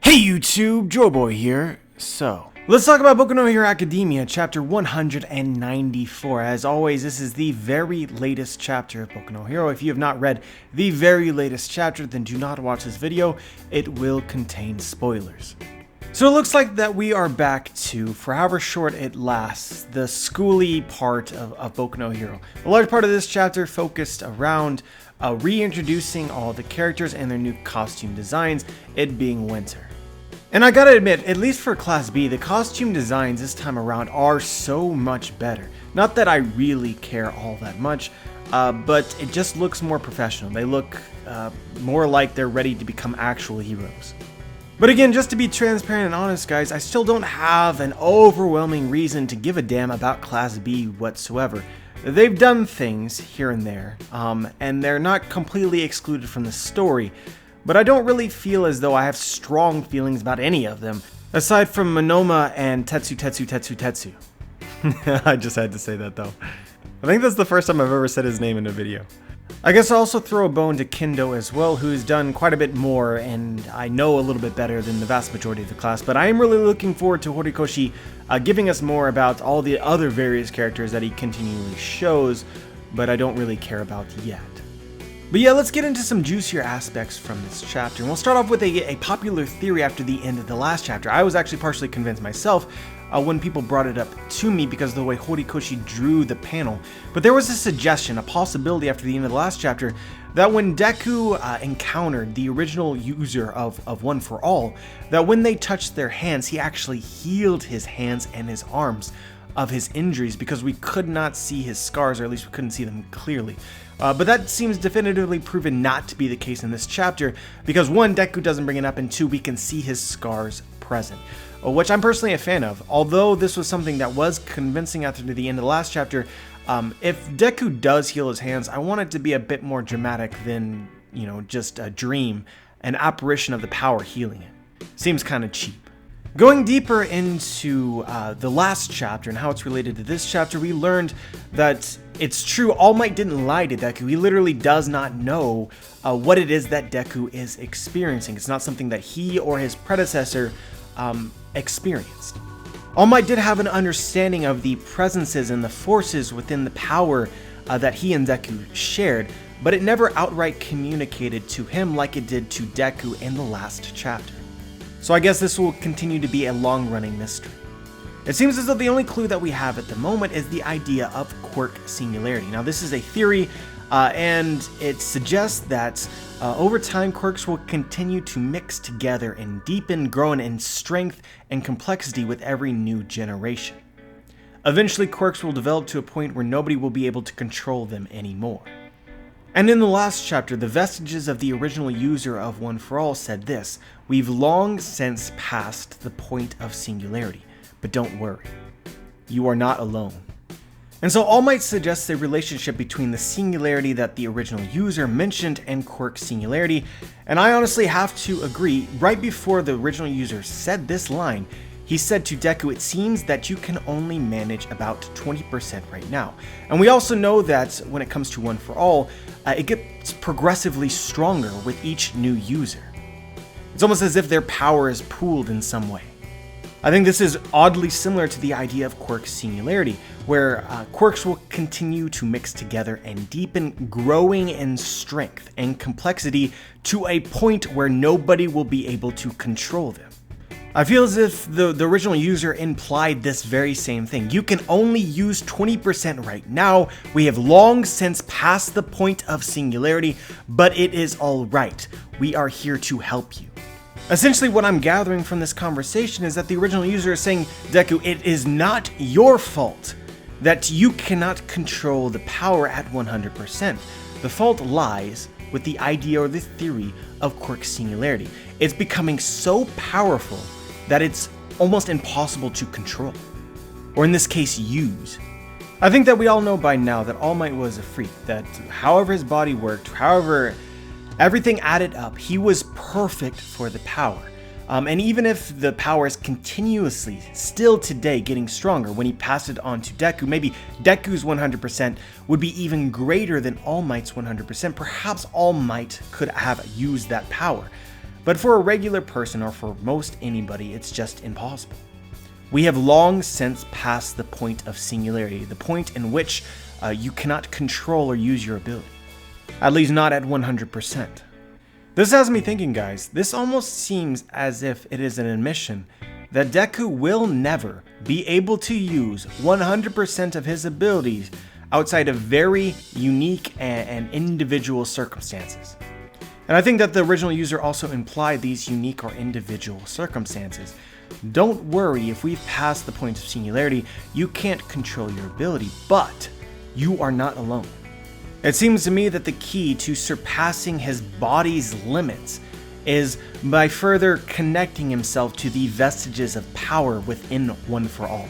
Hey YouTube, Joeboy here. So, let's talk about Boku no Hero Academia, chapter 194. As always, this is the very latest chapter of Boku no Hero. If you have not read the very latest chapter, then do not watch this video. It will contain spoilers. So it looks like that we are back to, for however short it lasts, the schooly part of Boku no Hero. A large part of this chapter focused around reintroducing all the characters and their new costume designs, it being winter. And I gotta admit, at least for Class B, the costume designs this time around are so much better. Not that I really care all that much, but it just looks more professional. They look more like they're ready to become actual heroes. But again, just to be transparent and honest, guys, I still don't have an overwhelming reason to give a damn about Class B whatsoever. They've done things here and there, and they're not completely excluded from the story, but I don't really feel as though I have strong feelings about any of them, aside from Monoma and Tetsu. I just had to say that though. I think that's the first time I've ever said his name in a video. I guess I'll also throw a bone to Kendo as well, who's done quite a bit more, and I know a little bit better than the vast majority of the class, but I am really looking forward to Horikoshi giving us more about all the other various characters that he continually shows, but I don't really care about yet. But yeah, let's get into some juicier aspects from this chapter, and we'll start off with a popular theory after the end of the last chapter. I was actually partially convinced myself when people brought it up to me because of the way Horikoshi drew the panel. But there was a suggestion, a possibility after the end of the last chapter, that when Deku encountered the original user of One for All, that when they touched their hands, he actually healed his hands and his arms of his injuries because we could not see his scars, or at least we couldn't see them clearly. But that seems definitively proven not to be the case in this chapter because one, Deku doesn't bring it up, and two, we can see his scars present. Which I'm personally a fan of. Although this was something that was convincing after the end of the last chapter, if Deku does heal his hands, I want it to be a bit more dramatic than, you know, just a dream, an apparition of the power healing it. Seems kind of cheap. Going deeper into the last chapter and how it's related to this chapter, we learned that it's true, All Might didn't lie to Deku. He literally does not know what it is that Deku is experiencing. It's not something that he or his predecessor experienced. All Might did have an understanding of the presences and the forces within the power that he and Deku shared, but it never outright communicated to him like it did to Deku in the last chapter. So I guess this will continue to be a long-running mystery. It seems as though the only clue that we have at the moment is the idea of quirk singularity. Now this is a theory, and it suggests that over time quirks will continue to mix together and deepen, growing in strength and complexity with every new generation. Eventually quirks will develop to a point where nobody will be able to control them anymore. And in the last chapter, the vestiges of the original user of One for All said this: "We've long since passed the point of singularity, but don't worry, you are not alone." And so All Might suggests a relationship between the singularity that the original user mentioned and quirk singularity, and I honestly have to agree. Right before the original user said this line, he said to Deku, "It seems that you can only manage about 20% right now." And we also know that when it comes to One for All, it gets progressively stronger with each new user. It's almost as if their power is pooled in some way. I think this is oddly similar to the idea of quirk singularity, where quirks will continue to mix together and deepen, growing in strength and complexity to a point where nobody will be able to control them. I feel as if the original user implied this very same thing. You can only use 20% right now. We have long since passed the point of singularity, but it is all right. We are here to help you. Essentially, what I'm gathering from this conversation is that the original user is saying, Deku, it is not your fault that you cannot control the power at 100%. The fault lies with the idea or the theory of quirk singularity. It's becoming so powerful that it's almost impossible to control, or in this case, use. I think that we all know by now that All Might was a freak, that however his body worked, however everything added up, he was perfect for the power. And even if the power is continuously, still today, getting stronger, when he passed it on to Deku, maybe Deku's 100% would be even greater than All Might's 100%. Perhaps All Might could have used that power. but for a regular person or for most anybody, it's just impossible. We have long since passed the point of singularity, the point in which you cannot control or use your ability. At least not at 100%. This has me thinking, guys, this almost seems as if it is an admission that Deku will never be able to use 100% of his abilities outside of very unique and individual circumstances. And I think that the original user also implied these unique or individual circumstances. Don't worry if we've passed the point of singularity, you can't control your ability, but you are not alone. It seems to me that the key to surpassing his body's limits is by further connecting himself to the vestiges of power within One for All.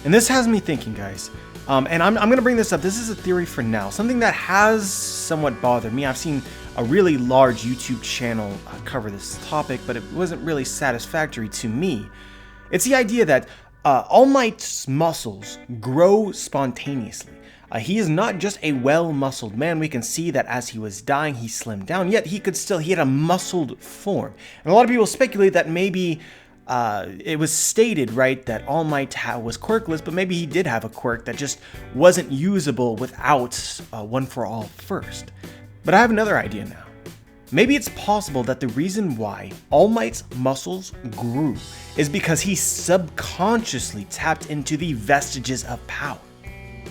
And this has me thinking, guys, and I'm going to bring this up. This is a theory for now, something that has somewhat bothered me. I've seen a really large YouTube channel cover this topic, but it wasn't really satisfactory to me. It's the idea that All Might's muscles grow spontaneously. He is not just a well-muscled man. We can see that as he was dying, he slimmed down, yet he had a muscled form. And a lot of people speculate that maybe it was stated, right, that All Might was quirkless, but maybe he did have a quirk that just wasn't usable without One for All first. But I have another idea now. Maybe it's possible that the reason why All Might's muscles grew is because he subconsciously tapped into the vestiges of power.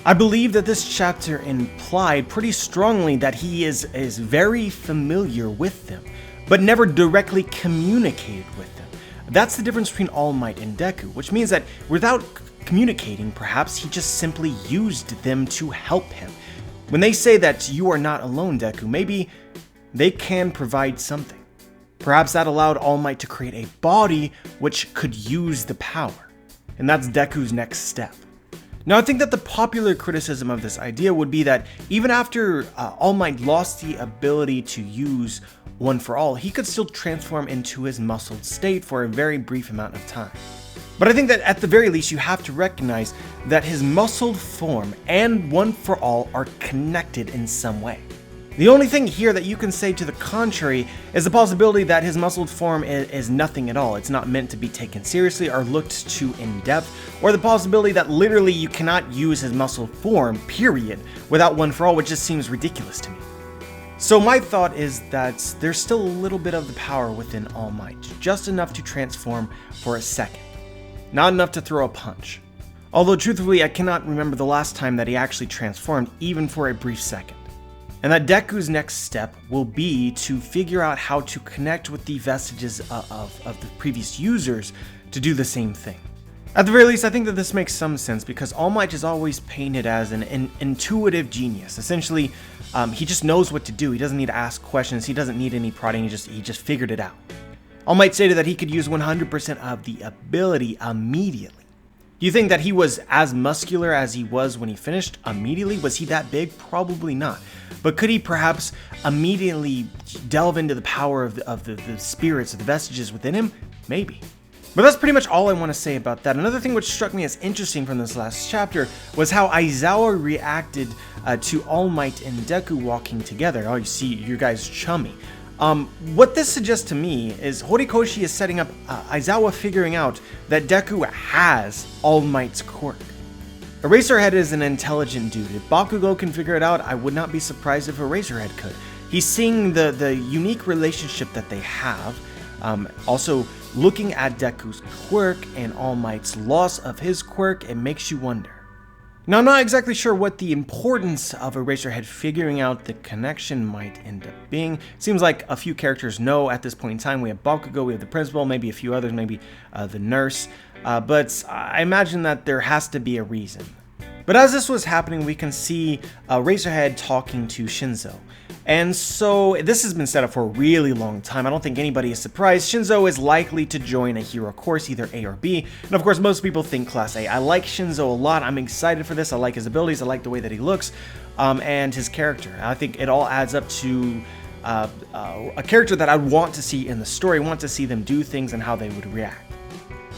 I believe that this chapter implied pretty strongly that he is very familiar with them, but never directly communicated with them. That's the difference between All Might and Deku, which means that without communicating, perhaps he just simply used them to help him. When they say that you are not alone, Deku, maybe they can provide something. Perhaps that allowed All Might to create a body which could use the power. And that's Deku's next step. Now, I think that the popular criticism of this idea would be that even after All Might lost the ability to use One for All, he could still transform into his muscled state for a very brief amount of time. But I think that at the very least, you have to recognize that his muscled form and One for All are connected in some way. The only thing here that you can say to the contrary is the possibility that his muscled form is nothing at all. It's not meant to be taken seriously or looked to in depth, or the possibility that literally you cannot use his muscled form, period, without One for All, which just seems ridiculous to me. So my thought is that there's still a little bit of the power within All Might, just enough to transform for a second. Not enough to throw a punch. Although truthfully, I cannot remember the last time that he actually transformed, even for a brief second. And that Deku's next step will be to figure out how to connect with the vestiges of the previous users to do the same thing. At the very least, I think that this makes some sense because All Might is always painted as an intuitive genius. Essentially, he just knows what to do. He doesn't need to ask questions. He doesn't need any prodding. He just figured it out. All Might stated that he could use 100% of the ability immediately. Do you think that he was as muscular as he was when he finished immediately? Was he that big? Probably not. But could he perhaps immediately delve into the power of the spirits, of the vestiges within him? Maybe. But that's pretty much all I want to say about that. Another thing which struck me as interesting from this last chapter was how Aizawa reacted to All Might and Deku walking together. Oh, you see, you guys chummy. What this suggests to me is Horikoshi is setting up Aizawa figuring out that Deku has All Might's quirk. Eraserhead is an intelligent dude. If Bakugo can figure it out, I would not be surprised if Eraserhead could. He's seeing the unique relationship that they have. Also, looking at Deku's quirk and All Might's loss of his quirk, it makes you wonder. Now, I'm not exactly sure what the importance of Eraserhead figuring out the connection might end up being. Seems like a few characters know at this point in time. We have Bakugo, we have the principal, maybe a few others, maybe the nurse. But I imagine that there has to be a reason. But as this was happening, we can see Eraserhead talking to Shinzo. And so this has been set up for a really long time. I don't think anybody is surprised. Shinzo is likely to join a hero course, either A or B. And of course, most people think Class A. I like Shinzo a lot. I'm excited for this. I like his abilities. I like the way that he looks and his character. I think it all adds up to a character that I want to see in the story, want to see them do things and how they would react.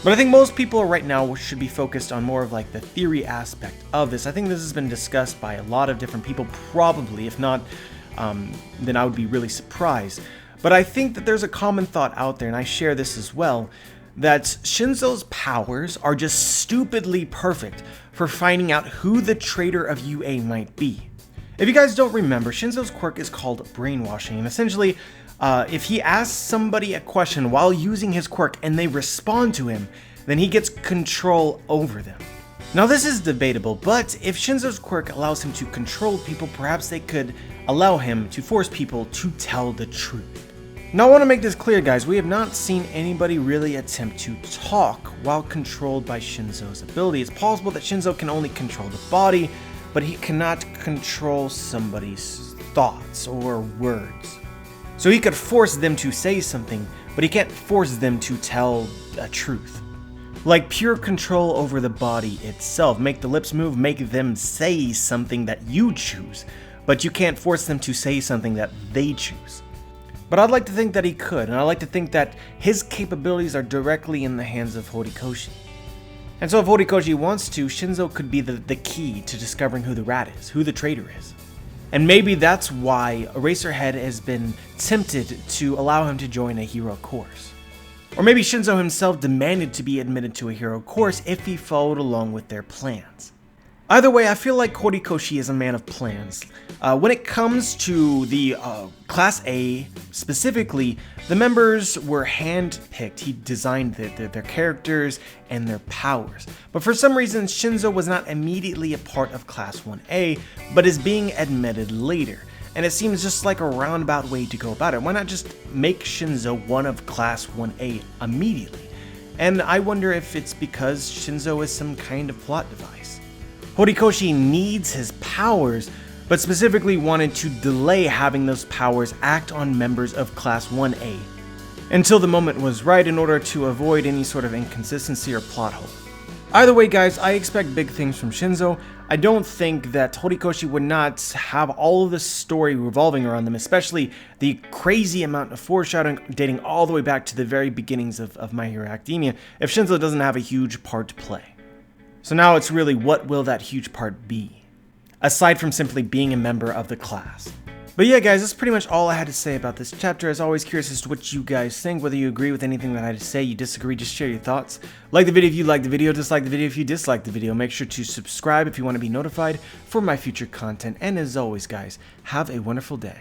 But I think most people right now should be focused on more of like the theory aspect of this. I think this has been discussed by a lot of different people, probably. If not, then I would be really surprised. but I think that there's a common thought out there, and I share this as well, that Shinzo's powers are just stupidly perfect for finding out who the traitor of UA might be. If you guys don't remember, Shinzo's quirk is called brainwashing, and essentially, if he asks somebody a question while using his quirk and they respond to him, then he gets control over them. Now this is debatable, but if Shinzo's quirk allows him to control people, perhaps they could allow him to force people to tell the truth. Now I want to make this clear, guys, we have not seen anybody really attempt to talk while controlled by Shinzo's ability. It's possible that Shinzo can only control the body, but he cannot control somebody's thoughts or words. So he could force them to say something, but he can't force them to tell a truth. Like pure control over the body itself. Make the lips move, make them say something that you choose, but you can't force them to say something that they choose. But I'd like to think that he could, and I'd like to think that his capabilities are directly in the hands of Horikoshi. And so if Horikoshi wants to, Shinzo could be the key to discovering who the rat is, who the traitor is. And maybe that's why Eraserhead has been tempted to allow him to join a hero course. Or maybe Shinzo himself demanded to be admitted to a hero course if he followed along with their plans. Either way, I feel like Horikoshi is a man of plans. When it comes to the Class A specifically, the members were hand-picked. He designed their characters and their powers. But for some reason, Shinzo was not immediately a part of Class 1A, but is being admitted later. And it seems just like a roundabout way to go about it. Why not just make Shinzo one of Class 1A immediately? And I wonder if it's because Shinzo is some kind of plot device. Horikoshi needs his powers, but specifically wanted to delay having those powers act on members of Class 1A until the moment was right in order to avoid any sort of inconsistency or plot hole. Either way, guys, I expect big things from Shinzo. I don't think that Horikoshi would not have all of the story revolving around them, especially the crazy amount of foreshadowing dating all the way back to the very beginnings of My Hero Academia, if Shinzo doesn't have a huge part to play. So now it's really, what will that huge part be? Aside from simply being a member of the class. But yeah, guys, that's pretty much all I had to say about this chapter. As always, curious as to what you guys think, whether you agree with anything that I had to say, you disagree, just share your thoughts. Like the video if you like the video, dislike the video if you dislike the video. Make sure to subscribe if you want to be notified for my future content. And as always, guys, have a wonderful day.